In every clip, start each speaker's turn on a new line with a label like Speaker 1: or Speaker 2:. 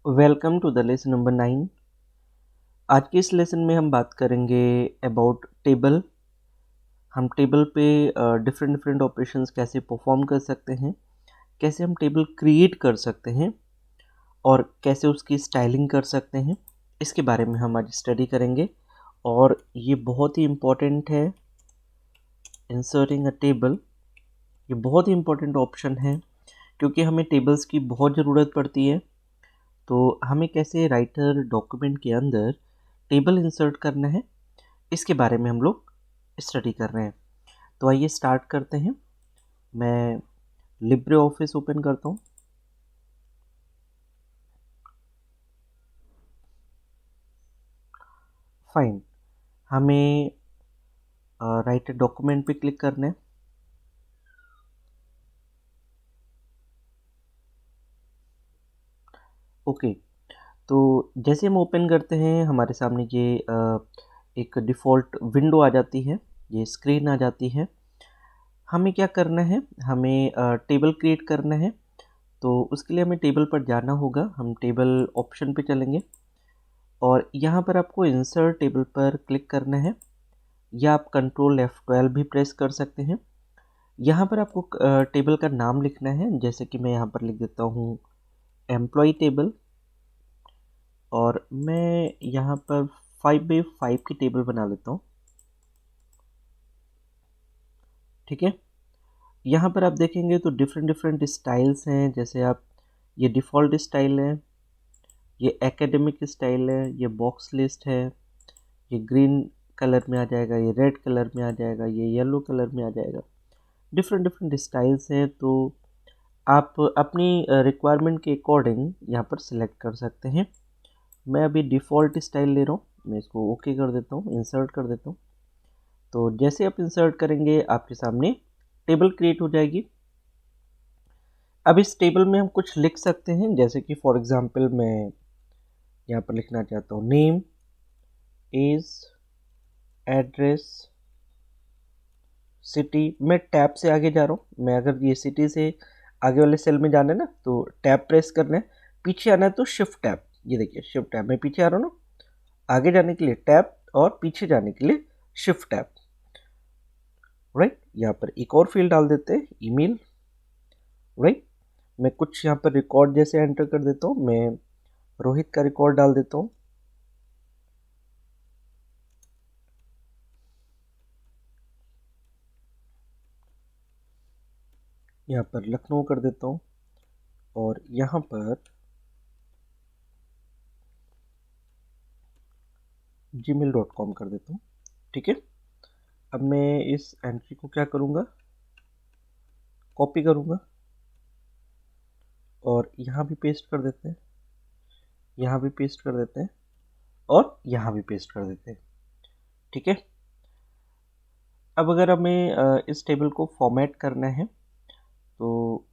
Speaker 1: Welcome to the lesson number 9। आज के इस लेसन में हम बात करेंगे अबाउट टेबल। हम टेबल पे डिफरेंट डिफरेंट ऑपरेशंस कैसे परफॉर्म कर सकते हैं, कैसे हम टेबल क्रिएट कर सकते हैं और कैसे उसकी स्टाइलिंग कर सकते हैं, इसके बारे में हम आज स्टडी करेंगे। और ये बहुत ही इम्पोर्टेंट है, इंसर्टिंग अ टेबल। ये बहुत ही इम्पोर्टेंट ऑप्शन है क्योंकि हमें टेबल्स की बहुत ज़रूरत पड़ती है। तो हमें कैसे राइटर डॉक्यूमेंट के अंदर टेबल इंसर्ट करना है, इसके बारे में हम लोग स्टडी कर रहे हैं। तो आइए स्टार्ट करते हैं। मैं लिब्रे ऑफिस ओपन करता हूँ। फाइन, हमें राइटर डॉक्यूमेंट पे क्लिक करना है। ओके, तो जैसे हम ओपन करते हैं हमारे सामने ये एक डिफ़ॉल्ट विंडो आ जाती है, ये स्क्रीन आ जाती है। हमें क्या करना है, हमें टेबल क्रिएट करना है। तो उसके लिए हमें टेबल पर जाना होगा। हम टेबल ऑप्शन पे चलेंगे और यहाँ पर आपको इंसर्ट टेबल पर क्लिक करना है, या आप कंट्रोल F12 भी प्रेस कर सकते हैं। यहाँ पर आपको टेबल का नाम लिखना है, जैसे कि मैं यहाँ पर लिख देता हूँ एम्प्लॉय टेबल, और मैं यहाँ पर 5x5 की टेबल बना लेता हूँ। ठीक है, यहाँ पर आप देखेंगे तो डिफरेंट डिफरेंट स्टाइल्स हैं। जैसे आप, ये डिफ़ॉल्ट स्टाइल है, ये एकेडमिक स्टाइल है, ये बॉक्स लिस्ट है, ये ग्रीन कलर में आ जाएगा, ये रेड कलर में आ जाएगा, ये येलो कलर में आ जाएगा। डिफरेंट डिफरेंट स्टाइल्स हैं, तो आप अपनी रिक्वायरमेंट के अकॉर्डिंग यहाँ पर सिलेक्ट कर सकते हैं। मैं अभी डिफ़ॉल्ट स्टाइल ले रहा हूँ, मैं इसको ओके कर देता हूँ, इंसर्ट कर देता हूँ। तो जैसे आप इंसर्ट करेंगे आपके सामने टेबल क्रिएट हो जाएगी। अब इस टेबल में हम कुछ लिख सकते हैं, जैसे कि फॉर एग्जांपल मैं यहाँ पर लिखना चाहता हूँ नेम, एज, एड्रेस, सिटी। मैं टैब से आगे जा रहा हूँ। मैं अगर ये सिटी से आगे वाले सेल में जाना है ना, तो टैब प्रेस करना है। पीछे आना है तो शिफ्ट टैब। ये देखिए शिफ्ट टैब, मैं पीछे आ रहा हूँ ना, आगे जाने के लिए टैब और पीछे जाने के लिए शिफ्ट टैब। राइट, यहाँ पर एक और फील्ड डाल देते हैं, ईमेल। राइट, मैं कुछ यहाँ पर रिकॉर्ड जैसे एंटर कर देता हूँ। मैं रोहित का रिकॉर्ड डाल देता हूँ। यहाँ पर लखनऊ कर देता हूँ और यहाँ पर gmail.com कर देता हूँ। ठीक है, अब मैं इस एंट्री को क्या करूँगा, कॉपी करूँगा और यहाँ भी पेस्ट कर देते हैं, यहाँ भी पेस्ट कर देते हैं और यहाँ भी पेस्ट कर देते हैं। ठीक है, अब अगर हमें इस टेबल को फॉर्मेट करना है तो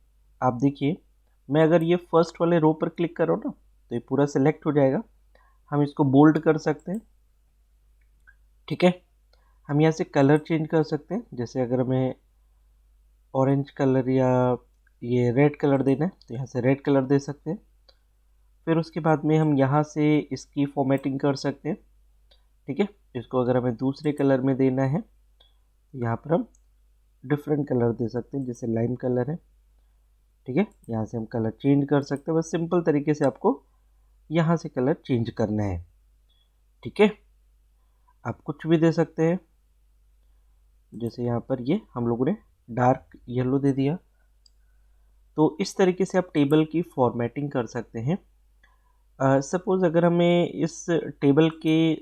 Speaker 1: आप देखिए, मैं अगर ये फर्स्ट वाले रो पर क्लिक करो ना, तो ये पूरा सिलेक्ट हो जाएगा। हम इसको बोल्ड कर सकते हैं। ठीक है, हम यहाँ से कलर चेंज कर सकते हैं। जैसे अगर हमें ऑरेंज कलर या ये रेड कलर देना है तो यहाँ से रेड कलर दे सकते हैं। फिर उसके बाद में हम यहाँ से इसकी फॉर्मेटिंग कर सकते हैं। ठीक है, इसको अगर हमें दूसरे कलर में देना है तो यहाँ पर हम डिफरेंट कलर दे सकते हैं, जैसे लाइम कलर है। ठीक है, यहाँ से हम कलर चेंज कर सकते हैं। बस सिंपल तरीके से आपको यहाँ से कलर चेंज करना है। ठीक है, आप कुछ भी दे सकते हैं, जैसे यहाँ पर ये हम लोगों ने डार्क येलो दे दिया। तो इस तरीके से आप टेबल की फॉर्मेटिंग कर सकते हैं। सपोज़ अगर हमें इस टेबल के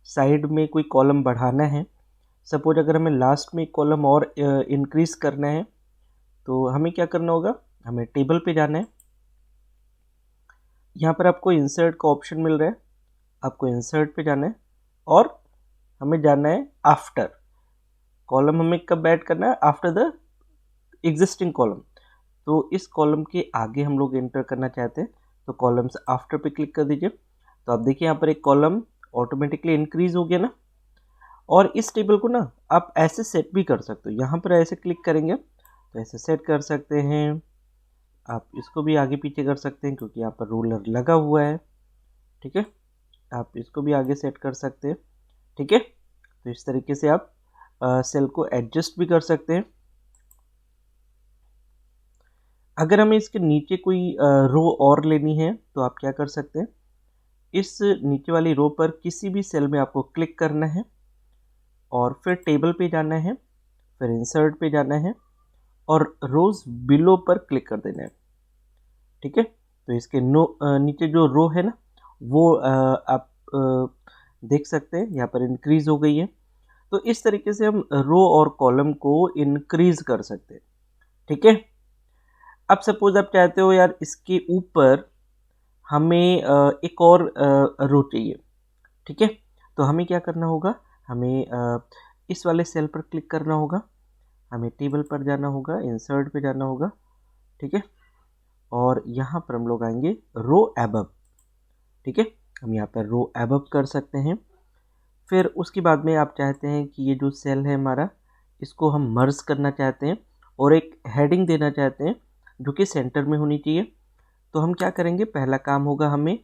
Speaker 1: साइड में कोई कॉलम बढ़ाना है, सपोज अगर हमें लास्ट में एक कॉलम और इंक्रीज करना है, तो हमें क्या करना होगा, हमें टेबल पे जाना है। यहाँ पर आपको इंसर्ट का ऑप्शन मिल रहा है, आपको इंसर्ट पे जाना है और हमें जाना है आफ्टर कॉलम। हमें कब ऐड करना है, आफ्टर द एग्जिस्टिंग कॉलम। तो इस कॉलम के आगे हम लोग एंटर करना चाहते हैं, तो कॉलम्स आफ्टर पे क्लिक कर दीजिए। तो आप देखिए यहाँ पर एक कॉलम ऑटोमेटिकली इंक्रीज हो गया ना। और इस टेबल को ना आप ऐसे सेट भी कर सकते हो, यहाँ पर ऐसे क्लिक करेंगे तो ऐसे सेट कर सकते हैं। आप इसको भी आगे पीछे कर सकते हैं क्योंकि यहाँ पर रूलर लगा हुआ है। ठीक है, आप इसको भी आगे सेट कर सकते हैं। ठीक है, तो इस तरीके से आप सेल को एडजस्ट भी कर सकते हैं। अगर हमें इसके नीचे कोई रो और लेनी है तो आप क्या कर सकते हैं, इस नीचे वाली रो पर किसी भी सेल में आपको क्लिक करना है और फिर टेबल पे जाना है, फिर इंसर्ट पे जाना है और रोज बिलो पर क्लिक कर देना है। ठीक है, तो इसके नीचे जो रो है ना वो आप देख सकते हैं यहाँ पर इंक्रीज हो गई है। तो इस तरीके से हम रो और कॉलम को इंक्रीज कर सकते हैं। ठीक है, अब सपोज आप चाहते हो यार इसके ऊपर हमें एक और रो चाहिए। ठीक है, तो हमें क्या करना होगा, हमें इस वाले सेल पर क्लिक करना होगा, हमें टेबल पर जाना होगा, इंसर्ट पे जाना होगा। ठीक है, और यहाँ पर हम लोग आएंगे रो एबव। ठीक है, हम यहाँ पर रो एबव कर सकते हैं। फिर उसके बाद में आप चाहते हैं कि ये जो सेल है हमारा, इसको हम मर्ज करना चाहते हैं और एक हेडिंग देना चाहते हैं जो कि सेंटर में होनी चाहिए। तो हम क्या करेंगे, पहला काम होगा हमें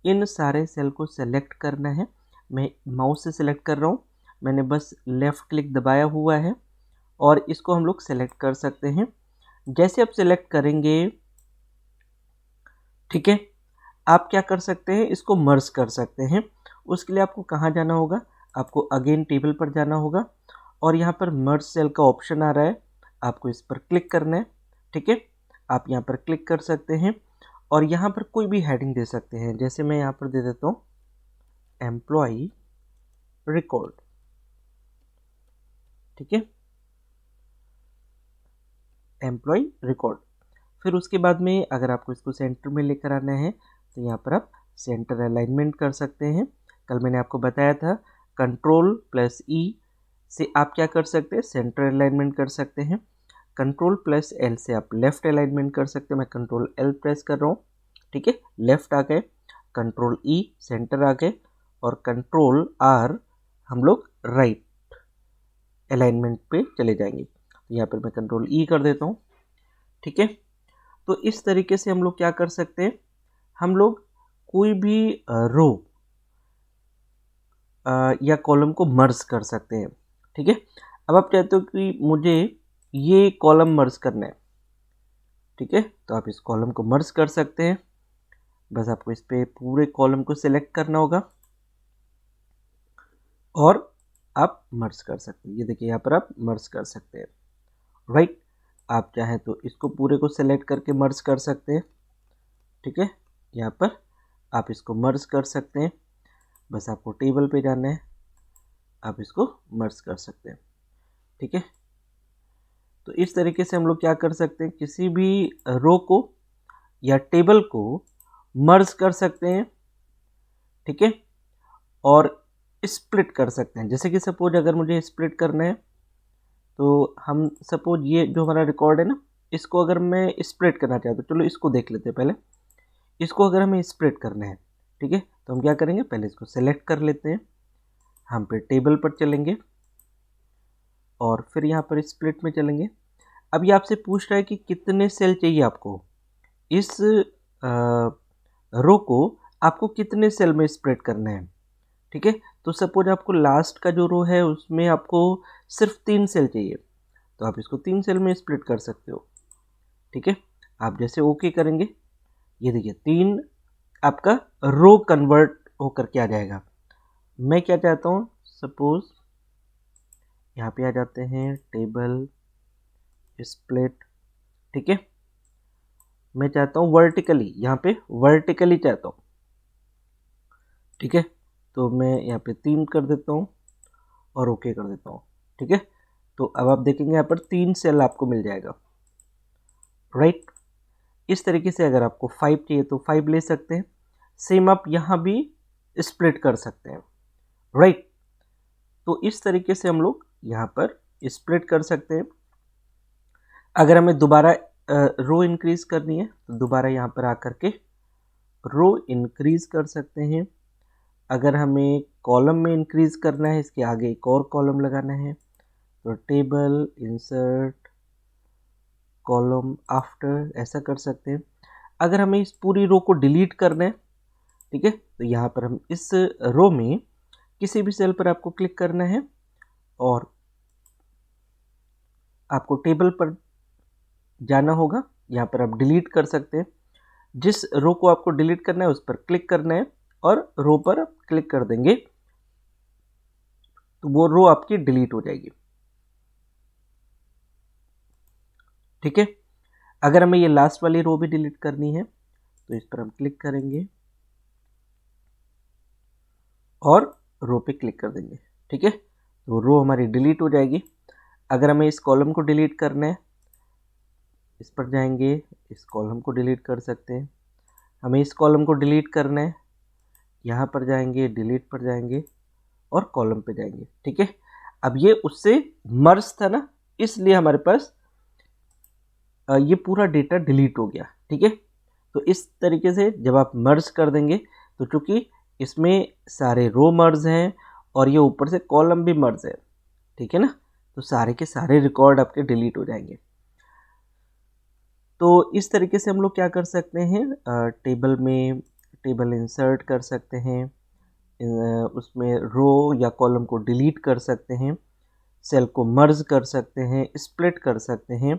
Speaker 1: इन सारे सेल को सेलेक्ट करना है। मैं माउस से सेलेक्ट कर रहा हूँ, मैंने बस लेफ़्ट क्लिक दबाया हुआ है और इसको हम लोग सेलेक्ट कर सकते हैं। जैसे आप सेलेक्ट करेंगे, ठीक है, आप क्या कर सकते हैं, इसको मर्ज कर सकते हैं। उसके लिए आपको कहाँ जाना होगा, आपको अगेन टेबल पर जाना होगा और यहाँ पर मर्ज सेल का ऑप्शन आ रहा है, आपको इस पर क्लिक करना है। ठीक है, आप यहाँ पर क्लिक कर सकते हैं और यहाँ पर कोई भी हेडिंग दे सकते हैं। जैसे मैं यहाँ पर दे देता हूँ एम्प्लॉय रिकॉर्ड। ठीक है, एम्प्लॉय रिकॉर्ड। फिर उसके बाद में अगर आपको इसको सेंटर में लेकर आना है तो यहाँ पर आप सेंटर अलाइनमेंट कर सकते हैं। कल मैंने आपको बताया था Ctrl+E से आप क्या कर सकते हैं, सेंटर अलाइनमेंट कर सकते हैं। Ctrl+L से आप लेफ्ट अलाइनमेंट कर सकते हैं। मैं Ctrl+L प्रेस कर रहा हूँ। ठीक है, लेफ्ट आ गए, Ctrl+E सेंटर आ गए और Ctrl+R हम लोग राइट अलाइनमेंट पे चले जाएंगे। तो यहाँ पर मैं Ctrl+E कर देता हूँ। ठीक है, तो इस तरीके से हम लोग क्या कर सकते हैं, हम लोग कोई भी रो या कॉलम को मर्ज कर सकते हैं। ठीक है, अब आप चाहते हो कि मुझे ये कॉलम मर्ज करना है। ठीक है, तो आप इस कॉलम को मर्ज कर सकते हैं। बस आपको इस पे पूरे कॉलम को सिलेक्ट करना होगा और आप मर्ज कर सकते हैं। ये देखिए यहाँ पर आप मर्ज कर सकते हैं। राइट, आप चाहें तो इसको पूरे को सेलेक्ट करके मर्ज कर सकते हैं। ठीक है, यहाँ पर आप इसको मर्ज कर सकते हैं। बस आपको टेबल पे जाना है, आप इसको मर्ज कर सकते हैं। ठीक है, तो इस तरीके से हम लोग क्या कर सकते हैं, किसी भी रो को या टेबल को मर्ज कर सकते हैं। ठीक है, और स्प्लिट कर सकते हैं। जैसे कि सपोज अगर मुझे स्प्लिट करना है तो हम सपोज ये जो हमारा रिकॉर्ड है ना, इसको अगर मैं स्प्लिट करना चाहता हूँ, चलो इसको देख लेते हैं पहले। इसको अगर हमें स्प्लिट करना है, ठीक है, तो हम क्या करेंगे, पहले इसको सेलेक्ट कर लेते हैं, हम फिर टेबल पर चलेंगे और फिर यहाँ पर स्प्लिट में चलेंगे। अब ये आपसे पूछ रहा है कि कितने सेल चाहिए आपको, इस रो को आपको कितने सेल में स्प्लिट करना है। ठीक है, तो सपोज आपको लास्ट का जो रो है उसमें आपको सिर्फ 3 सेल चाहिए, तो आप इसको 3 सेल में स्प्लिट कर सकते हो। ठीक है, आप जैसे ओके करेंगे, ये देखिए 3 आपका रो कन्वर्ट होकर के आ जाएगा। मैं क्या चाहता हूँ, सपोज यहाँ पे आ जाते हैं टेबल स्प्लिट। ठीक है, मैं चाहता हूँ वर्टिकली, यहाँ पे वर्टिकली चाहता हूँ। ठीक है, तो मैं यहाँ पे 3 कर देता हूँ और ओके कर देता हूँ। ठीक है, तो अब आप देखेंगे यहाँ पर 3 सेल आपको मिल जाएगा। राइट, इस तरीके से अगर आपको 5 चाहिए तो 5 ले सकते हैं। सेम आप यहाँ भी स्प्लिट कर सकते हैं। राइट, तो इस तरीके से हम लोग यहाँ पर स्प्लिट कर सकते हैं। अगर हमें दोबारा रो इंक्रीज करनी है तो दोबारा यहाँ पर आकर के रो इंक्रीज कर सकते हैं। अगर हमें कॉलम में इंक्रीज करना है, इसके आगे एक और कॉलम लगाना है, तो टेबल इंसर्ट कॉलम आफ्टर, ऐसा कर सकते हैं। अगर हमें इस पूरी रो को डिलीट करना है, ठीक है, तो यहाँ पर हम इस रो में किसी भी सेल पर आपको क्लिक करना है और आपको टेबल पर जाना होगा। यहाँ पर आप डिलीट कर सकते हैं। जिस रो को आपको डिलीट करना है उस पर क्लिक करना है और रो पर क्लिक कर देंगे तो वो रो आपकी डिलीट हो जाएगी। ठीक है, अगर हमें ये लास्ट वाली रो भी डिलीट करनी है तो इस पर हम क्लिक करेंगे और रो पे क्लिक कर देंगे। ठीक है, तो रो हमारी डिलीट हो जाएगी। अगर हमें इस कॉलम को डिलीट करना है, इस पर जाएंगे, इस कॉलम को डिलीट कर सकते हैं। हमें इस कॉलम को डिलीट करना है, यहाँ पर जाएंगे, डिलीट पर जाएंगे और कॉलम पे जाएंगे। ठीक है, अब ये उससे मर्ज था ना, इसलिए हमारे पास ये पूरा डेटा डिलीट हो गया। ठीक है, तो इस तरीके से जब आप मर्ज कर देंगे तो चूंकि इसमें सारे रो मर्ज हैं और ये ऊपर से कॉलम भी मर्ज है, ठीक है ना, तो सारे के सारे रिकॉर्ड आपके डिलीट हो जाएंगे। तो इस तरीके से हम लोग क्या कर सकते हैं, टेबल में टेबल इंसर्ट कर सकते हैं, उसमें रो या कॉलम को डिलीट कर सकते हैं, सेल को मर्ज कर सकते हैं, स्प्लिट कर सकते हैं।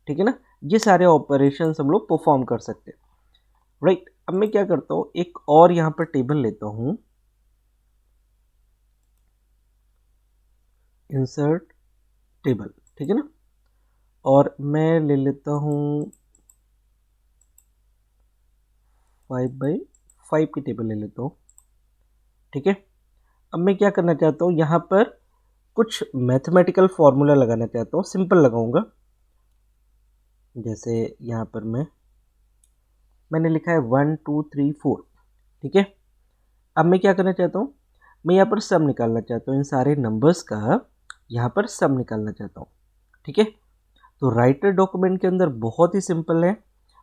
Speaker 1: ठीक है ना, ये सारे ऑपरेशंस हम लोग परफॉर्म कर सकते हैं। राइट, अब मैं क्या करता हूँ, एक और यहाँ पर टेबल लेता हूँ, इंसर्ट टेबल, ठीक है ना, और मैं ले लेता हूँ 5x5 की टेबल ले लेता हूँ। ठीक है, अब मैं क्या करना चाहता हूँ, यहाँ पर कुछ मैथमेटिकल फॉर्मूला लगाना चाहता हूँ, सिंपल लगाऊंगा। जैसे यहाँ पर मैंने लिखा है 1 2 3 4। ठीक है, अब मैं क्या करना चाहता हूँ, मैं यहाँ पर सम निकालना चाहता हूँ, इन सारे नंबर्स का यहाँ पर सम निकालना चाहता हूँ। ठीक है, तो राइटर डॉक्यूमेंट के अंदर बहुत ही सिंपल है,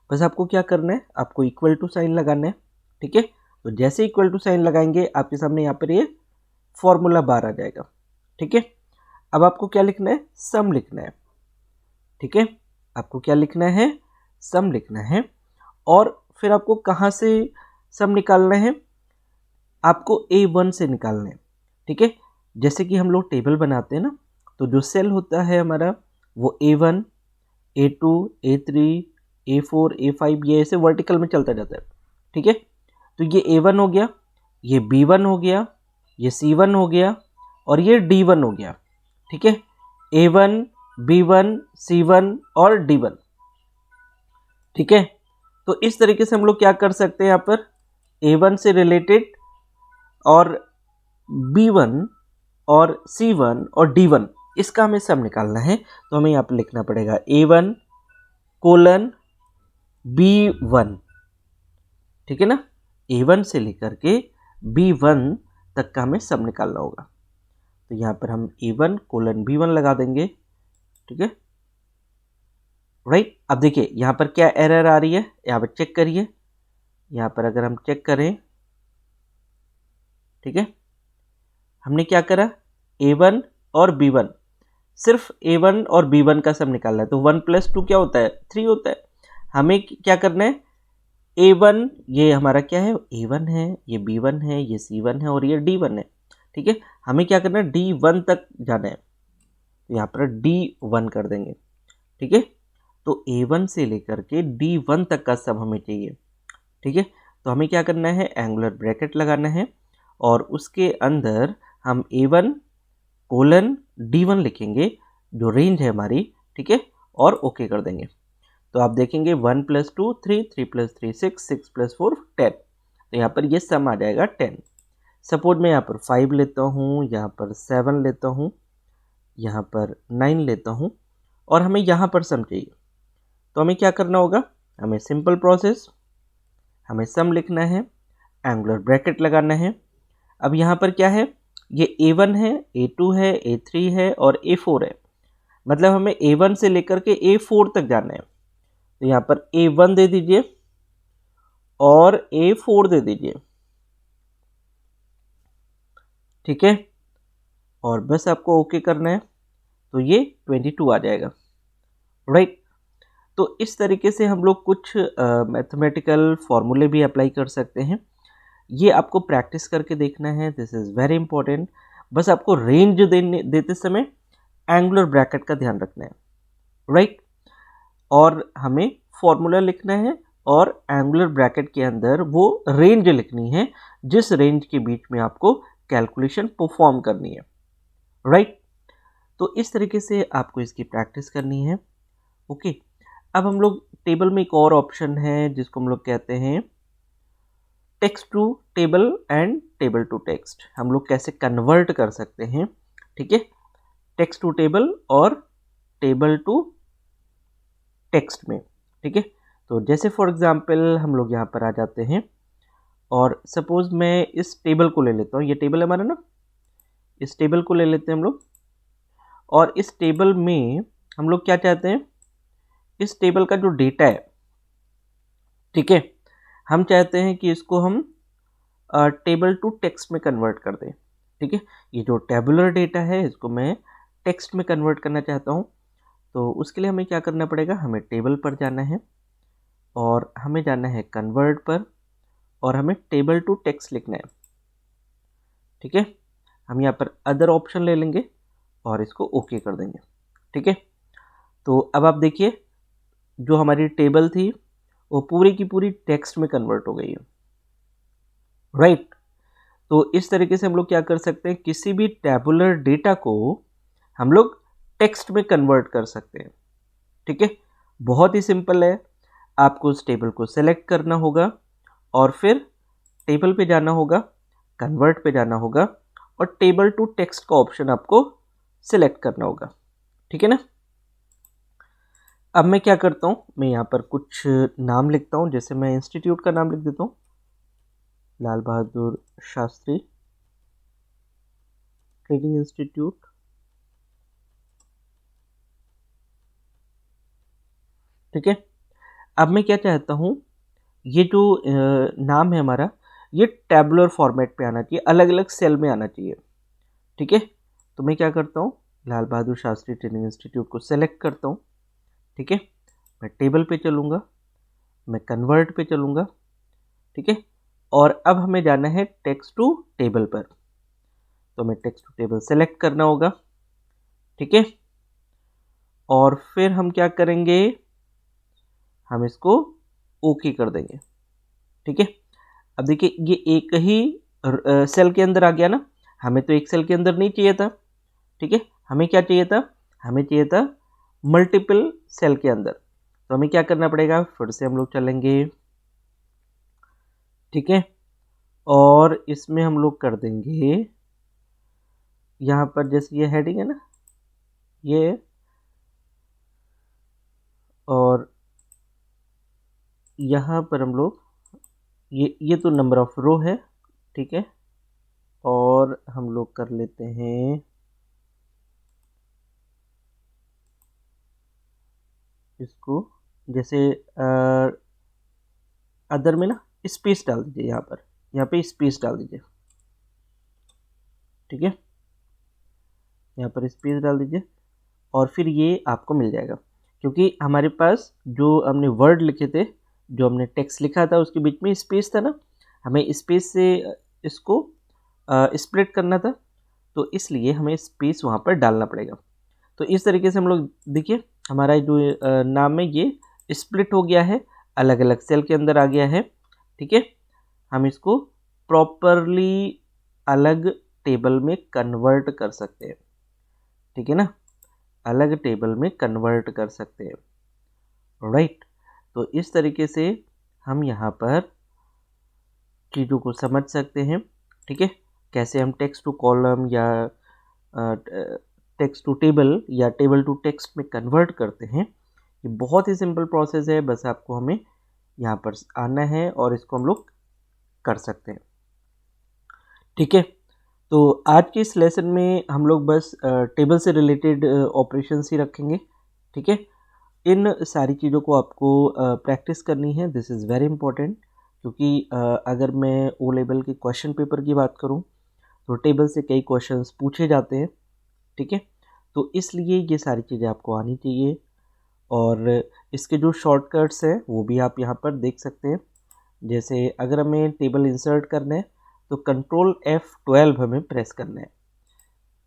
Speaker 1: बस आपको क्या करना है, आपको इक्वल टू साइन लगाना है। ठीक है, तो जैसे इक्वल टू साइन लगाएंगे आपके सामने यहाँ पर ये फॉर्मूला बार आ जाएगा। ठीक है, अब आपको क्या लिखना है, सम लिखना है। ठीक है, आपको क्या लिखना है, सम लिखना है। और फिर आपको कहाँ से सम निकालना है, आपको A1 से निकालना है। ठीक है, जैसे कि हम लोग टेबल बनाते हैं ना, तो जो सेल होता है हमारा वो A1 A2 A3 A4 A5 ये ऐसे वर्टिकल में चलता जाता है। ठीक है, तो ये A1 हो गया, ये B1 हो गया, ये C1 हो गया और ये D1 हो गया। ठीक है, A1 B1 C1 और D1। ठीक है, तो इस तरीके से हम लोग क्या कर सकते हैं, यहाँ पर A1 से रिलेटेड और B1 और C1 और D1 इसका हमें सम निकालना है। तो हमें यहाँ पर लिखना पड़ेगा A1 कोलन B1। ठीक है ना, A1 से लेकर के B1 तक का हमें सम निकालना होगा। तो यहाँ पर हम A1 कोलन B1 लगा देंगे। ठीक है, राइट, अब देखिए यहाँ पर क्या एरर आ रही है, यहाँ पर चेक करिए। यहाँ पर अगर हम चेक करें, ठीक है, हमने क्या करा, A1 और B1, सिर्फ A1 और B1 का सम निकालना है। तो 1 + 2 क्या होता है, 3 होता है। हमें क्या करना है, A1 ये हमारा क्या है, A1 है, ये B1 है, ये C1 है और ये D1 है। ठीक है, हमें क्या करना है, D1 तक जाना है, तो यहाँ पर D1 कर देंगे। ठीक है, तो A1 से लेकर के D1 तक का सम हमें चाहिए। ठीक है, तो हमें क्या करना है, एंगुलर ब्रैकेट लगाना है और उसके अंदर हम A1 कोलन D1 लिखेंगे, जो रेंज है हमारी। ठीक है, और ओके कर देंगे। तो आप देखेंगे 1 + 2 3 3 + 3 6 6 + 4 10। तो यहाँ पर ये सम आ जाएगा 10। सपोज मैं यहाँ पर 5 लेता हूँ, यहाँ पर 7 लेता हूँ, यहाँ पर 9 लेता हूँ और हमें यहाँ पर सम चाहिए। तो हमें क्या करना होगा, हमें सिंपल प्रोसेस, हमें सम लिखना है, एंगुलर ब्रैकेट लगाना है। अब यहाँ पर क्या है, ये A1 है, A2 है, A3 है और A4 है, मतलब हमें A1 से लेकर के A4 तक जाना है। तो यहाँ पर A1 दे दीजिए और A4 दे दीजिए। ठीक है, और बस आपको ओके करना है, तो ये 22 आ जाएगा। राइट, तो इस तरीके से हम लोग कुछ मैथमेटिकल फॉर्मूले भी अप्लाई कर सकते हैं। ये आपको प्रैक्टिस करके देखना है, दिस इज़ वेरी इंपॉर्टेंट। बस आपको रेंज देते समय एंगुलर ब्रैकेट का ध्यान रखना है, राइट। और हमें फॉर्मूला लिखना है और एंगुलर ब्रैकेट के अंदर वो रेंज लिखनी है जिस रेंज के बीच में आपको कैलकुलेशन परफॉर्म करनी है, राइट। तो इस तरीके से आपको इसकी प्रैक्टिस करनी है, ओके। अब हम लोग टेबल में एक और ऑप्शन है जिसको हम लोग कहते हैं text to table and table to text. हम लोग कैसे कन्वर्ट कर सकते हैं, ठीक है, टेक्स्ट टू टेबल और टेबल टू टेक्स्ट में, ठीक है। तो जैसे फॉर एग्जांपल हम लोग यहाँ पर आ जाते हैं और सपोज मैं इस टेबल को ले लेता हूँ, ये टेबल है हमारा ना, इस टेबल को ले लेते हैं हम लोग। और इस टेबल में हम लोग क्या चाहते हैं, इस टेबल का जो डेटा है, ठीक है, हम चाहते हैं कि इसको हम टेबल टू टेक्स्ट में कन्वर्ट कर दें, ठीक है। ये जो टेबुलर डेटा है इसको मैं टेक्स्ट में कन्वर्ट करना चाहता हूँ। तो उसके लिए हमें क्या करना पड़ेगा, हमें टेबल पर जाना है और हमें जाना है कन्वर्ट पर और हमें टेबल टू टेक्स्ट लिखना है, ठीक है। हम यहाँ पर अदर ऑप्शन ले लेंगे और इसको ओके कर देंगे, ठीक है। तो अब आप देखिए जो हमारी टेबल थी वो पूरी की पूरी टेक्स्ट में कन्वर्ट हो गई है, राइट। तो इस तरीके से हम लोग क्या कर सकते हैं, किसी भी टेबुलर डेटा को हम लोग टेक्स्ट में कन्वर्ट कर सकते हैं, ठीक है। बहुत ही सिंपल है, आपको उस टेबल को सेलेक्ट करना होगा और फिर टेबल पे जाना होगा, कन्वर्ट पे जाना होगा और टेबल टू टेक्स्ट का ऑप्शन आपको सिलेक्ट करना होगा, ठीक है ना। अब मैं क्या करता हूँ, मैं यहाँ पर कुछ नाम लिखता हूँ, जैसे मैं इंस्टीट्यूट का नाम लिख देता हूँ, लाल बहादुर शास्त्री ट्रेनिंग इंस्टीट्यूट, ठीक है। अब मैं क्या चाहता हूँ, ये जो नाम है हमारा, ये टैबुलर फॉर्मेट पे आना चाहिए, अलग अलग सेल में आना चाहिए, ठीक है। तो मैं क्या करता हूँ, लाल बहादुर शास्त्री ट्रेनिंग इंस्टीट्यूट को सेलेक्ट करता हूँ, ठीक है। मैं टेबल पे चलूँगा, मैं कन्वर्ट पे चलूँगा, ठीक है। और अब हमें जाना है टेक्स्ट टू टेबल पर, तो हमें टेक्स्ट टू टेबल सेलेक्ट करना होगा, ठीक है। और फिर हम क्या करेंगे, हम इसको ओके कर देंगे, ठीक है। अब देखिए ये एक ही सेल के अंदर आ गया ना, हमें तो एक सेल के अंदर नहीं चाहिए था, ठीक है। हमें क्या चाहिए था, हमें चाहिए था मल्टीपल सेल के अंदर। तो हमें क्या करना पड़ेगा, फिर से हम लोग चलेंगे, ठीक है। और इसमें हम लोग कर देंगे यहाँ पर जैसे ये हेडिंग है ना, ये, और यहाँ पर हम लोग ये तो नंबर ऑफ रो है, ठीक है। और हम लोग कर लेते हैं इसको, जैसे अदर में ना स्पेस डाल दीजिए, यहाँ पे स्पेस डाल दीजिए, ठीक है। यहाँ पर स्पेस डाल दीजिए और फिर ये आपको मिल जाएगा, क्योंकि हमारे पास जो हमने वर्ड लिखे थे, जो हमने टेक्स्ट लिखा था उसके बीच में स्पेस था ना, हमें स्पेस से इसको स्प्लिट करना था, तो इसलिए हमें स्पेस वहाँ पर डालना पड़ेगा। तो इस तरीके से हम लोग देखिए हमारा जो नाम है ये स्प्लिट हो गया है, अलग अलग सेल के अंदर आ गया है, ठीक है। हम इसको प्रॉपरली अलग टेबल में कन्वर्ट कर सकते हैं, ठीक है ना, अलग टेबल में कन्वर्ट कर सकते हैं, राइट। तो इस तरीके से हम यहाँ पर चीज़ों को समझ सकते हैं, ठीक है, कैसे हम टेक्स्ट टू कॉलम या टेक्स्ट टू टेबल या टेबल टू टेक्स्ट में कन्वर्ट करते हैं। ये बहुत ही सिंपल प्रोसेस है, बस आपको हमें यहाँ पर आना है और इसको हम लोग कर सकते हैं, ठीक है। तो आज के इस लेसन में हम लोग बस टेबल से रिलेटेड ऑपरेशंस ही रखेंगे, ठीक है। इन सारी चीज़ों को आपको प्रैक्टिस करनी है, दिस इज़ वेरी इंपॉर्टेंट, क्योंकि अगर मैं ओ लेवल के क्वेश्चन पेपर की बात करूं तो टेबल से कई क्वेश्चंस पूछे जाते हैं, ठीक है। तो इसलिए ये सारी चीज़ें आपको आनी चाहिए और इसके जो शॉर्टकट्स हैं वो भी आप यहाँ पर देख सकते हैं। जैसे अगर हमें टेबल इंसर्ट करना है तो कंट्रोल F12 हमें प्रेस करना है।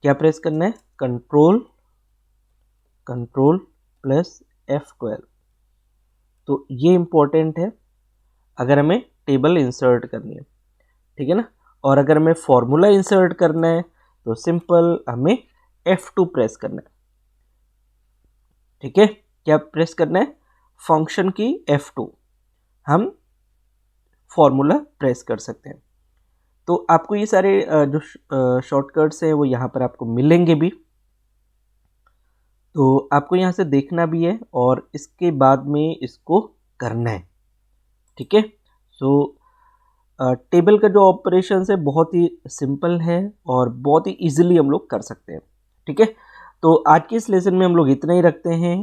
Speaker 1: क्या प्रेस करना है? Control plus F12। तो ये इम्पोर्टेंट है अगर हमें टेबल इंसर्ट करनी है, ठीक है ना। और अगर हमें फॉर्मूला इंसर्ट करना है तो सिंपल हमें F2 प्रेस करना है, ठीक है। क्या प्रेस करना है? फंक्शन की F2 हम फॉर्मूला प्रेस कर सकते हैं। तो आपको ये सारे जो शॉर्टकट्स हैं वो यहाँ पर आपको मिलेंगे भी, तो आपको यहाँ से देखना भी है और इसके बाद में इसको करना है, ठीक है। सो टेबल का जो ऑपरेशन है बहुत ही सिंपल है और बहुत ही इजीली हम लोग कर सकते हैं, ठीक है। तो आज के इस लेसन में हम लोग इतना ही रखते हैं।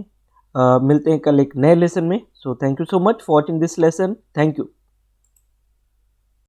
Speaker 1: मिलते हैं कल एक नए लेसन में। So thank you so much for watching this lesson. Thank you.